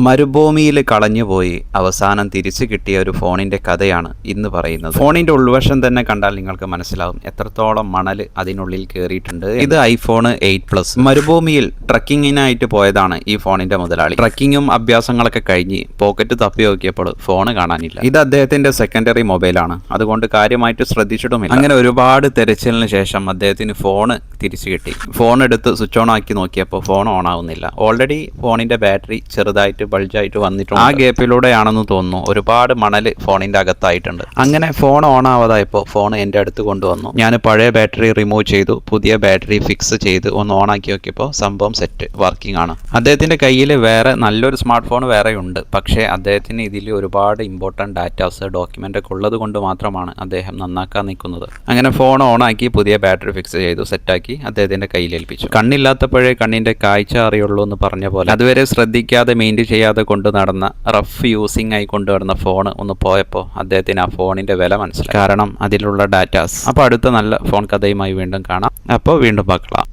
മരുഭൂമിയിൽ കളഞ്ഞുപോയി അവസാനം തിരിച്ചു കിട്ടിയ ഒരു ഫോണിൻ്റെ കഥയാണ് ഇന്ന് പറയുന്നത്. ഫോണിൻ്റെ ഉൾവശം തന്നെ കണ്ടാൽ നിങ്ങൾക്ക് മനസ്സിലാവും എത്രത്തോളം മണൽ അതിനുള്ളിൽ കയറിയിട്ടുണ്ട്. ഇത് ഐഫോൺ 8 മരുഭൂമിയിൽ ട്രക്കിങ്ങിനായിട്ട് പോയതാണ് ഈ ഫോണിൻ്റെ മുതലാളി. ട്രക്കിങ്ങും അഭ്യാസങ്ങളൊക്കെ കഴിഞ്ഞ് പോക്കറ്റ് തപ്പി നോക്കിയപ്പോൾ ഫോൺ കാണാനില്ല. ഇത് അദ്ദേഹത്തിൻ്റെ സെക്കൻഡറി മൊബൈലാണ്, അതുകൊണ്ട് കാര്യമായിട്ട് ശ്രദ്ധിച്ചിട്ടുമില്ല. അങ്ങനെ ഒരുപാട് തെരച്ചിലിന് ശേഷം അദ്ദേഹത്തിന് ഫോൺ തിരിച്ചു കിട്ടി. ഫോൺ എടുത്ത് സ്വിച്ച് ഓൺ ആക്കി നോക്കിയപ്പോൾ ഫോൺ ഓൺ ആവുന്നില്ല. ഓൾറെഡി ഫോണിൻ്റെ ബാറ്ററി ചെറുതായിട്ട് ബൾജായിട്ട് വന്നിട്ടുണ്ട്. ആ ഗ്യാപ്പിലൂടെയാണെന്ന് തോന്നുന്നു ഒരുപാട് മണൽ ഫോണിന്റെ അകത്തായിട്ടുണ്ട്. അങ്ങനെ ഫോൺ ഓൺ ആവാതായപ്പോൾ ഫോൺ എൻ്റെ അടുത്ത് കൊണ്ടുവന്നു. ഞാൻ പഴയ ബാറ്ററി റിമൂവ് ചെയ്തു, പുതിയ ബാറ്ററി ഫിക്സ് ചെയ്ത് ഒന്ന് ഓൺ ആക്കി നോക്കിയപ്പോൾ സംഭവം സെറ്റ് വർക്കിംഗ് ആണ്. അദ്ദേഹത്തിന്റെ കയ്യിൽ വേറെ നല്ലൊരു സ്മാർട്ട് ഫോൺ വേറെ ഉണ്ട്, പക്ഷേ അദ്ദേഹത്തിന് ഇതിൽ ഒരുപാട് ഇമ്പോർട്ടൻറ്റ് ഡാറ്റാസ് ഡോക്യുമെന്റ് ഒക്കെ ഉള്ളത് കൊണ്ട് മാത്രമാണ് അദ്ദേഹം നന്നാക്കാൻ നിൽക്കുന്നത്. അങ്ങനെ ഫോൺ ഓൺ ആക്കി പുതിയ ബാറ്ററി ഫിക്സ് ചെയ്തു, സെറ്റാക്കി അദ്ദേഹത്തിന്റെ കയ്യിൽ ഏൽപ്പിച്ചു. കണ്ണില്ലാത്തപ്പോഴേ കണ്ണിന്റെ കാഴ്ച അറിയുള്ളൂ എന്ന് പറഞ്ഞ പോലെ അതുവരെ ശ്രദ്ധിക്കാതെ മെയിൻറ്റെയിൻ ചെയ്യാതെ കൊണ്ട് നടന്ന റഫ് യൂസിങ് ആയി കൊണ്ടുവരുന്ന ഫോൺ ഒന്ന് പോയപ്പോൾ അദ്ദേഹത്തിന് ആ ഫോണിന്റെ വില മനസ്സിലായി. കാരണം അതിലുള്ള ഡാറ്റാസ്. അപ്പോൾ അടുത്ത നല്ല ഫോൺ കഥയുമായി വീണ്ടും കാണാം. അപ്പോൾ വീണ്ടും பார்க்கலாம்.